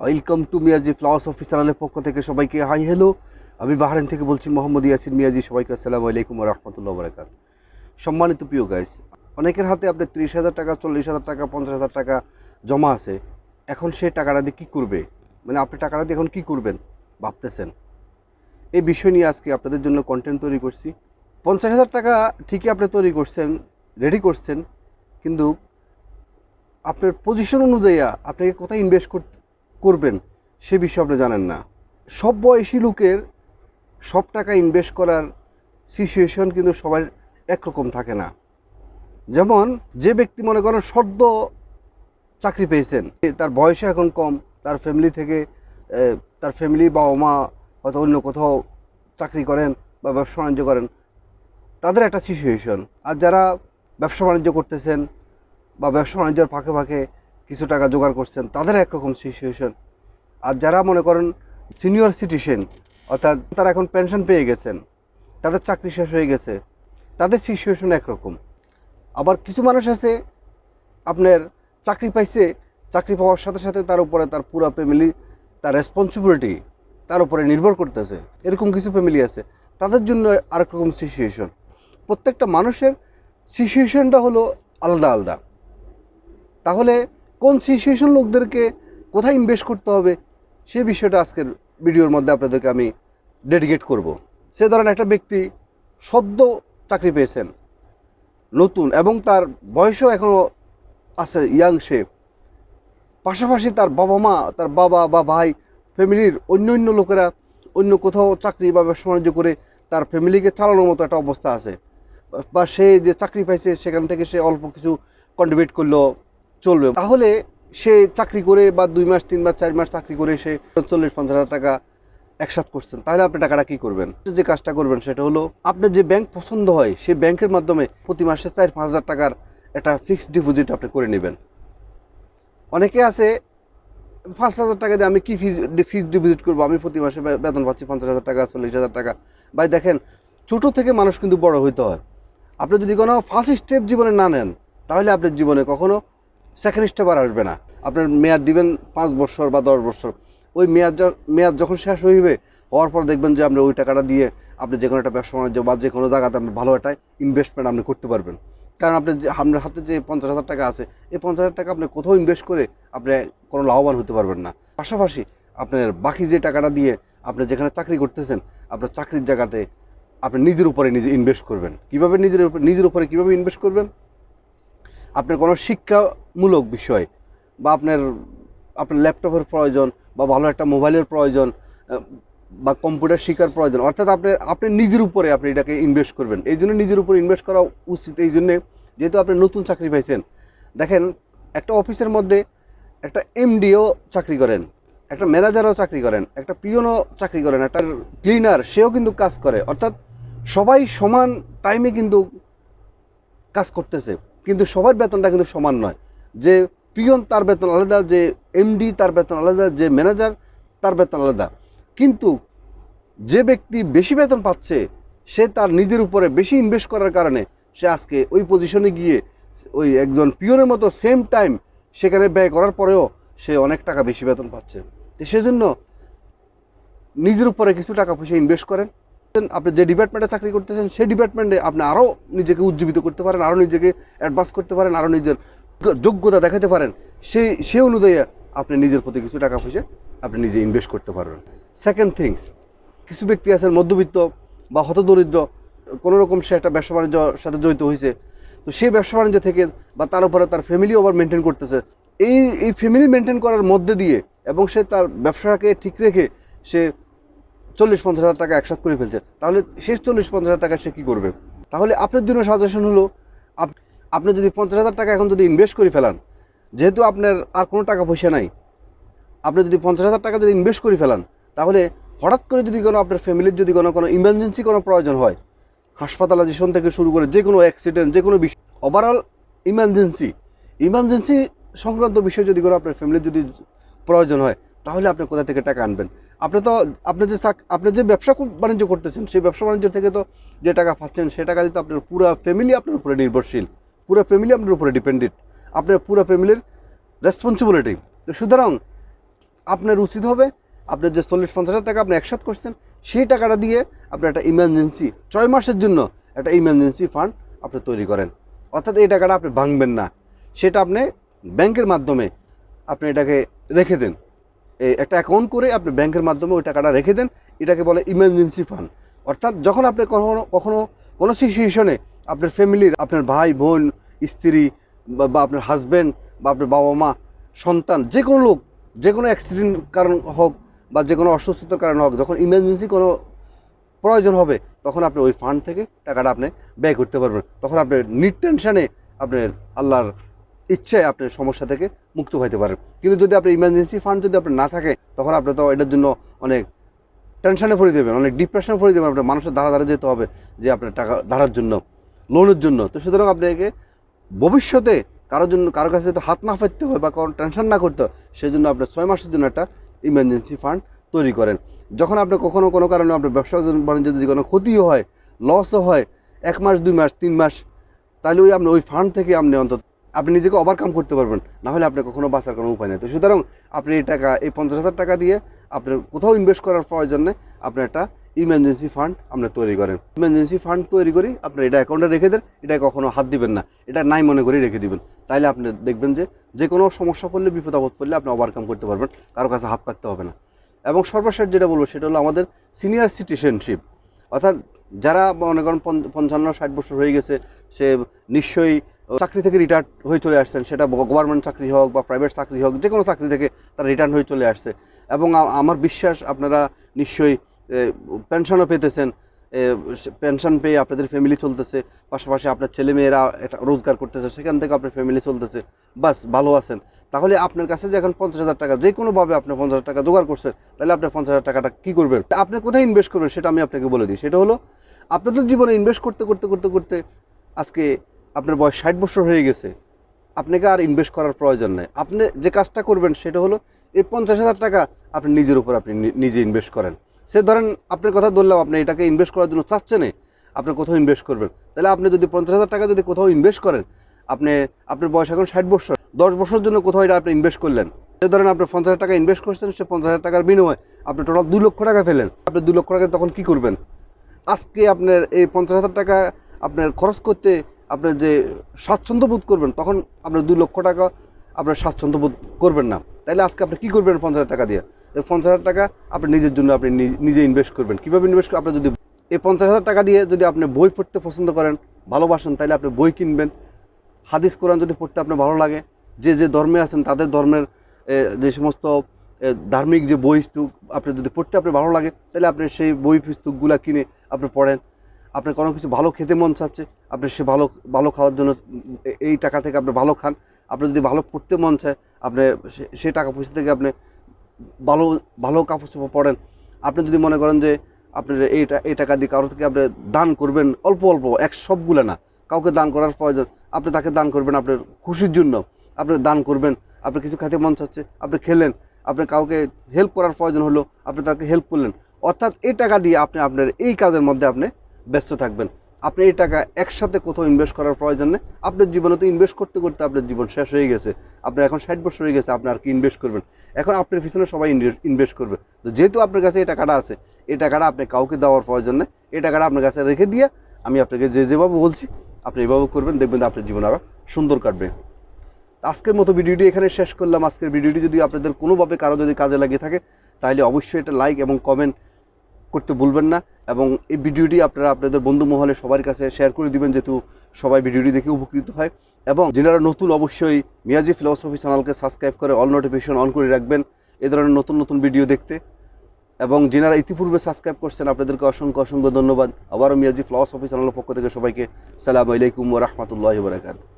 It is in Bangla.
ওয়েলকাম টু মিয়াজি ফিলসফি চ্যানেলের পক্ষ থেকে সবাইকে হাই হ্যালো। আমি বাহরাইন থেকে বলছি মোহাম্মদ ইয়াসিন মিয়াজি। সবাইকে আসসালামু আলাইকুম ওয়া রাহমাতুল্লাহি ওয়া বারাকাতুহু। সম্মানিত প্রিয় গাইস, অনেকের হাতে আপনার 30,000 টাকা, 40,000 টাকা, 50,000 টাকা জমা আছে। এখন সে টাকাটা দিয়ে কী করবে, মানে আপনি টাকাটা দিয়ে এখন কী করবেন ভাবতেছেন। এই বিষয় নিয়ে আজকে আপনাদের জন্য কন্টেন্ট তৈরি করছি। 50,000 টাকা ঠিকই আপনি তৈরি করছেন, রেডি করছেন, কিন্তু আপনার পজিশন অনুযায়ী আপনাকে কোথায় ইনভেস্ট করবেন সে বিষয়ে আপনি জানেন না। সব বয়সী লোকের সব টাকা ইনভেস্ট করার সিচুয়েশন কিন্তু সবার একরকম থাকে না। যেমন যে ব্যক্তি মনে করেন সদ্য চাকরি পেয়েছেন, তার বয়সে এখন কম, তার ফ্যামিলি থেকে তার ফ্যামিলি বাবা মা হয়তো অন্য কোথাও চাকরি করেন বা ব্যবসা বাণিজ্য করেন, তাদের একটা সিচুয়েশন। আর যারা ব্যবসা বাণিজ্য করতেছেন বা ব্যবসা বাণিজ্যের ফাঁকে ফাঁকে কিছু টাকা জোগাড় করছেন, তাদের একরকম সিচুয়েশন। আর যারা মনে করেন সিনিয়র সিটিজেন, অর্থাৎ তারা এখন পেনশন পেয়ে গেছেন, তাদের চাকরি শেষ হয়ে গেছে, তাদের সিচুয়েশন একরকম। আবার কিছু মানুষ আছে আপনার চাকরি পাইছে, চাকরি পাওয়ার সাথে সাথে তার উপরে তার পুরো ফ্যামিলি, তার রেসপন্সিবিলিটি তার উপরে নির্ভর করতেছে। এরকম কিছু ফ্যামিলি আছে, তাদের জন্য আরেক রকম সিচুয়েশন। প্রত্যেকটা মানুষের সিচুয়েশনটা হলো আলাদা আলাদা। তাহলে কোন সিচুয়েশন লোকদেরকে কোথায় ইনভেস্ট করতে হবে সে বিষয়টা আজকের ভিডিওর মধ্যে আপনাদেরকে আমি ডেডিকেট করব। সে ধরেন একটা ব্যক্তি সদ্য চাকরি পেয়েছেন, নতুন, এবং তার বয়সও এখনও আছে ইয়াং, সে পাশাপাশি তার বাবা মা, তার বাবা বা ভাই, ফ্যামিলির অন্য লোকেরা অন্য কোথাও চাকরি বা ব্যবসা বাণিজ্য করে তার ফ্যামিলিকে চালানোর মতো একটা অবস্থা আছে। বা সে যে চাকরি পাইছে সেখান থেকে সে অল্প কিছু কন্ট্রিবিউট করলেও চলবে। তাহলে সে চাকরি করে বা 2 মাস 3 মাস 4 মাস চাকরি করে সে 40-50,000 টাকা একসাথ করছেন, তাহলে আপনি টাকাটা কী করবেন? যে কাজটা করবেন সেটা হলো, আপনার যে ব্যাংক পছন্দ হয় সেই ব্যাংকের মাধ্যমে প্রতি মাসে 4-5,000 টাকার একটা ফিক্সড ডিপোজিট আপনি করে নেবেন। অনেকে আছে 5,000 টাকা দিয়ে আমি কি ফিক্সড ডিপোজিট করবো, আমি প্রতি মাসে বেতন পাচ্ছি 50,000 টাকা, 40,000 টাকা। ভাই দেখেন, ছোটো থেকে মানুষ কিন্তু বড় হইতে হয়। আপনি যদি কোনো ফার্স্ট স্টেপ জীবনে না নেন, তাহলে আপনার জীবনে কখনো সেকেন্ড স্টেপ আর আসবে না। আপনার মেয়াদ দিবেন 5 বছর বা 10 বছর, ওই মেয়াদ যখন শেষ হইবে, হওয়ার পর দেখবেন যে আপনি ওই টাকাটা দিয়ে আপনি যে কোনো একটা ব্যবসা বাণিজ্য বা যে কোনো জায়গাতে আপনি ভালো একটা ইনভেস্টমেন্ট আপনি করতে পারবেন। কারণ আপনার হাতে যে 50,000 টাকা আছে, এই 50,000 টাকা আপনি কোথাও ইনভেস্ট করে আপনি কোনো লাভবান হতে পারবেন না। পাশাপাশি আপনার বাকি যে টাকাটা দিয়ে আপনি যেখানে চাকরি করতেছেন, আপনার চাকরির জায়গাতে আপনি নিজের উপরে নিজে ইনভেস্ট করবেন। কীভাবে নিজের উপরে কীভাবে ইনভেস্ট করবেন? আপনার কোনো শিক্ষামূলক বিষয় বা আপনার ল্যাপটপের প্রয়োজন বা ভালো একটা মোবাইলের প্রয়োজন বা কম্পিউটার শেখার প্রয়োজন, অর্থাৎ আপনি নিজের উপরে আপনি এটাকে ইনভেস্ট করবেন। এই জন্য নিজের উপরে ইনভেস্ট করা উচিত। এই জন্যে যেহেতু আপনি নতুন চাকরি পাইছেন, দেখেন একটা অফিসের মধ্যে একটা এমডিও চাকরি করেন, একটা ম্যানেজারও চাকরি করেন, একটা পিওনও চাকরি করেন, একটা ক্লিনার সেও কিন্তু কাজ করে। অর্থাৎ সবাই সমান টাইমে কিন্তু কাজ করতেছে, কিন্তু সবার বেতনটা কিন্তু সমান নয়। যে পিয়ন তার বেতন আলাদা, যে এমডি তার বেতন আলাদা, যে ম্যানেজার তার বেতন আলাদা। কিন্তু যে ব্যক্তি বেশি বেতন পাচ্ছে, সে তার নিজের উপরে বেশি ইনভেস্ট করার কারণে সে আজকে ওই পজিশনে গিয়ে ওই একজন পিয়নের মতো সেম টাইম সেখানে ব্যয় করার পরেও সে অনেক টাকা বেশি বেতন পাচ্ছে। তো সেজন্য নিজের উপরে কিছু টাকা পয়সা ইনভেস্ট করেন। আপনি যে ডিপার্টমেন্টে চাকরি করতেছেন সেই ডিপার্টমেন্টে আপনি আরও নিজেকে উজ্জীবিত করতে পারেন, আরও নিজেকে অ্যাডভান্স করতে পারেন, আরও নিজের যোগ্যতা দেখাতে পারেন। সেই অনুযায়ী আপনি নিজের প্রতি কিছু টাকা পয়সা আপনি নিজে ইনভেস্ট করতে পারবেন। সেকেন্ড থিংস, কিছু ব্যক্তি আছেন মধ্যবিত্ত বা হতদরিদ্র, কোনো রকম সে একটা ব্যবসা বাণিজ্যর সাথে জড়িত হয়েছে। তো সেই ব্যবসা বাণিজ্য থেকে বা তার উপরে তার ফ্যামিলি ওভার মেনটেন করতেছে। এই ফ্যামিলি মেনটেন করার মধ্যে দিয়ে এবং সে তার ব্যবসাকে ঠিক রেখে সে 40-50,000 টাকা একসাথ করে ফেলছে, তাহলে শেষ 40-50,000 টাকা সে কী করবে? তাহলে আপনার জন্য সাজেশন হলো, আপনি যদি 50,000 টাকা এখন যদি ইনভেস্ট করে ফেলান, যেহেতু আপনার আর কোনো টাকা পয়সা নাই, আপনি যদি 50,000 টাকা যদি ইনভেস্ট করে ফেলান, তাহলে হঠাৎ করে যদি কোনো আপনার ফ্যামিলির যদি কোনো ইমার্জেন্সি কোনো প্রয়োজন হয়, হাসপাতালাইজেশন থেকে শুরু করে যে কোনো অ্যাক্সিডেন্ট, যে কোনো বিষয়, ওভারঅল ইমার্জেন্সি সংক্রান্ত বিষয় যদি কোনো আপনার ফ্যামিলির যদি প্রয়োজন হয়, তাহলে আপনি কোথা থেকে টাকা আনবেন? আপনি যে ব্যবসা বাণিজ্য করতেছেন, সেই ব্যবসা বাণিজ্য থেকে তো যে টাকা পাচ্ছেন, সে টাকা দিতে আপনার পুরো ফ্যামিলি আপনার উপরে নির্ভরশীল, পুরো ফ্যামিলি আপনার উপরে ডিপেন্ডেন্ট, আপনার পুরো ফ্যামিলির রেসপন্সিবিলিটি। তো সুতরাং আপনার উচিত হবে আপনার যে 40-50 হাজার টাকা আপনি একসাথে করছেন সেই টাকাটা দিয়ে আপনি একটা ইমার্জেন্সি 6 মাসের জন্য একটা ইমার্জেন্সি ফান্ড আপনি তৈরি করেন। অর্থাৎ এই টাকাটা আপনি ভাঙবেন না, সেটা আপনি ব্যাংকের মাধ্যমে আপনি এটাকে রেখে দেন। একটা অ্যাকাউন্ট করে আপনি ব্যাংকের মাধ্যমে ওই টাকাটা রেখে দেন। এটাকে বলে ইমার্জেন্সি ফান্ড। অর্থাৎ যখন আপনি কখনো কখনো কোনো সিচুয়েশনে আপনার ফ্যামিলির, আপনার ভাই বোন, স্ত্রী বা আপনার হাজব্যান্ড বা আপনার বাবা মা, সন্তান, যে কোনো লোক, যে কোনো অ্যাক্সিডেন্ট কারণ হোক বা যে কোনো অসুস্থতার কারণ হোক, যখন ইমার্জেন্সি কোনো প্রয়োজন হবে তখন আপনি ওই ফান্ড থেকে টাকাটা আপনি ব্যয় করতে পারবেন। তখন আপনি নির্টেনশনে আপনার আল্লাহর ইচ্ছায় আপনি সমস্যা থেকে মুক্ত হইতে পারেন। কিন্তু যদি আপনি ইমার্জেন্সি ফান্ড যদি আপনার না থাকে তখন আপনি তো এটার জন্য অনেক টেনশনে পড়ে দেবেন, অনেক ডিপ্রেশনে পড়ে দেবেন। আপনার মানুষের ধারা যেতে হবে যে আপনার টাকা ধারার জন্য, লোনের জন্য। তো সুতরাং আপনাকে ভবিষ্যতে কারো কাছে তো হাত না পাততে হয় বা কারো টেনশন না করতে হয়, সেই জন্য আপনার 6 মাসের জন্য একটা ইমার্জেন্সি ফান্ড তৈরি করেন। যখন আপনি কখনো কোনো কারণে আপনার ব্যবসা বাণিজ্যে যদি কোনো ক্ষতিও হয়, লসও হয়, 1 মাস 2 মাস 3 মাস, তাহলে আপনি ওই ফান্ড থেকে আপনি অন্তত আপনি নিজেকে ওভারকাম করতে পারবেন। না হলে আপনি কখনো বাঁচার কোনো উপায় নেই। তো সুতরাং আপনি এই 50,000 টাকা দিয়ে আপনার কোথাও ইনভেস্ট করার প্রয়োজন নেই, আপনি একটা ইমার্জেন্সি ফান্ড আপনি তৈরি করেন। ইমার্জেন্সি ফান্ড তৈরি করি আপনি এটা অ্যাকাউন্টে রেখে দেন, এটা কখনো হাত দিবেন না, এটা নাই মনে করে রেখে দিবেন। তাইলে আপনি দেখবেন যে কোনো সমস্যা পড়লে, বিপদ আপদ পড়লে আপনি ওভারকাম করতে পারবেন, কারো কাছে হাত পাততে হবে না। এবং সর্বশেষ যেটা বলবো সেটা হলো আমাদের সিনিয়র সিটিজেনশিপ। অর্থাৎ যারা মনে করেন 55-60 বছর হয়ে গেছে, সে নিশ্চয়ই চাকরি থেকে রিটায়ার্ড হয়ে চলে আসছেন, সেটা গভর্নমেন্ট চাকরি হোক বা প্রাইভেট চাকরি হোক, যে কোনো চাকরি থেকে তারা রিটায়ার্ড হয়ে চলে আসছে। এবং আমার বিশ্বাস আপনারা নিশ্চয়ই পেনশনও পেতেছেন, পেনশন পেয়ে আপনাদের ফ্যামিলি চলতেছে, পাশাপাশি আপনার ছেলেমেয়েরা একটা রোজগার করতেছে, সেখান থেকে আপনার ফ্যামিলি চলতেছে, বাস ভালো আছেন। তাহলে আপনার কাছে যে এখন 50,000 টাকা, যে কোনোভাবে আপনি 50,000 টাকা জোগাড় করছেন, তাহলে আপনি 50,000 টাকাটা কী করবেন, আপনি কোথায় ইনভেস্ট করবেন সেটা আমি আপনাকে বলে দিই। সেটা হলো আপনাদের জীবনে ইনভেস্ট করতে করতে করতে করতে আজকে আপনার বয়স 60 বছর হয়ে গেছে, আপনাকে আর ইনভেস্ট করার প্রয়োজন নেই। আপনি যে কাজটা করবেন সেটা হলো এই 50,000 টাকা আপনি নিজের উপর আপনি নিজে ইনভেস্ট করেন। সে ধরেন আপনার কথা ধরলাম, আপনি এটাকে ইনভেস্ট করার জন্য চাচ্ছেন, আপনি কোথাও ইনভেস্ট করবেন। তাহলে আপনি যদি 50,000 টাকা যদি কোথাও ইনভেস্ট করেন, আপনার বয়স এখন 60 বছর, 10 বছর জন্য কোথাও এটা আপনি ইনভেস্ট করলেন। সে ধরেন আপনি 50,000 টাকা ইনভেস্ট করছেন, সে 50,000 টাকার বিনিময়ে আপনি টোটাল 2 লক্ষ টাকা ফেলেন। আপনি 2 লক্ষ টাকা তখন কী করবেন? আজকে আপনার এই 50,000 টাকা আপনার খরচ করতে আপনার যে স্বাচ্ছন্দ্য বোধ করবেন, তখন আপনার 2 লক্ষ টাকা আপনার স্বাচ্ছন্দ্য বোধ করবেন না। তাইলে আজকে আপনি কী করবেন 50,000 টাকা দিয়ে? এই 50,000 টাকা আপনি নিজের জন্য আপনি নিজে ইনভেস্ট করবেন। কীভাবে ইনভেস্ট করবেন? আপনি যদি এই 50,000 টাকা দিয়ে যদি আপনি বই পড়তে পছন্দ করেন, ভালোবাসেন, তাহলে আপনি বই কিনবেন। হাদিস কোরআন যদি পড়তে আপনার ভালো লাগে, যে ধর্মে আছেন তাদের ধর্মের যে সমস্ত ধার্মিক যে বই পুস্তক আপনি যদি পড়তে আপনার ভালো লাগে, তাহলে আপনি সেই বই পুস্তকগুলো কিনে আপনি পড়েন। আপনার কোনো কিছু ভালো খেতে মন চাচ্ছে, আপনি সে ভালো খাওয়ার জন্য এই টাকা থেকে আপনি ভালো খান। আপনি যদি ভালো পড়তে মন চায়, আপনি সেই টাকা পয়সা থেকে আপনি ভালো কাপড় চোপড় পরেন। আপনি যদি মনে করেন যে আপনার এই টাকা দিয়ে কারো থেকে আপনি দান করবেন, অল্প অল্প, সবগুলো না, কাউকে দান করার প্রয়োজন, আপনি তাকে দান করবেন আপনার খুশির জন্য। আপনি দান করবেন, আপনার কিছু খেতে মন চাচ্ছে, আপনি খেলেন। আপনি কাউকে হেল্প করার প্রয়োজন হলো, আপনি তাকে হেল্প করলেন। অর্থাৎ এই টাকা দিয়ে আপনি আপনার এই কাজের মধ্যে আপনি ব্যস্ত থাকবেন। আপনি এই টাকা একসাথে কোথাও ইনভেস্ট করার প্রয়োজন নেই। আপনার জীবনে তো ইনভেস্ট করতে করতে আপনার জীবন শেষ হয়ে গেছে, আপনার এখন 60 বছর হয়ে গেছে, আপনি আর কি ইনভেস্ট করবেন? এখন আপনার পিছনে সবাই ইনভেস্ট করবে। তো যেহেতু আপনার কাছে এই টাকাটা আছে, এই টাকাটা আপনি কাউকে দেওয়ার প্রয়োজন নেই। এই টাকাটা আপনার কাছে রেখে দিয়ে আমি আপনাকে যেভাবে বলছি আপনি এভাবে করবেন, দেখবেন আপনার জীবন আরও সুন্দর কাটবে। আজকের মতো ভিডিওটি এখানে শেষ করলাম। আজকের ভিডিওটি যদি আপনাদের কোনোভাবে কারো যদি কাজে লাগে থাকে, তাহলে অবশ্যই এটা লাইক এবং কমেন্ট করতে ভুলবেন না। এবং এই ভিডিওটি আপনারা আপনাদের বন্ধু মহলে সবার কাছে শেয়ার করে দিবেন, যেহেতু সবাই ভিডিওটি দেখে উপকৃত হয়। এবং যারা নতুন, অবশ্যই মিয়াজি ফিলসফি চ্যানেলকে সাবস্ক্রাইব করে অল নোটিফিকেশন অন করে রাখবেন এই ধরনের নতুন নতুন ভিডিও দেখতে। এবং যারা ইতিপূর্বে সাবস্ক্রাইব করছেন আপনাদেরকে অসংখ্য ধন্যবাদ। আবারও মিয়াজি ফিলসফি চ্যানেলের পক্ষ থেকে সবাইকে আসসালামু আলাইকুম ওয়া রাহমাতুল্লাহি ওয়া বারাকাতুহু।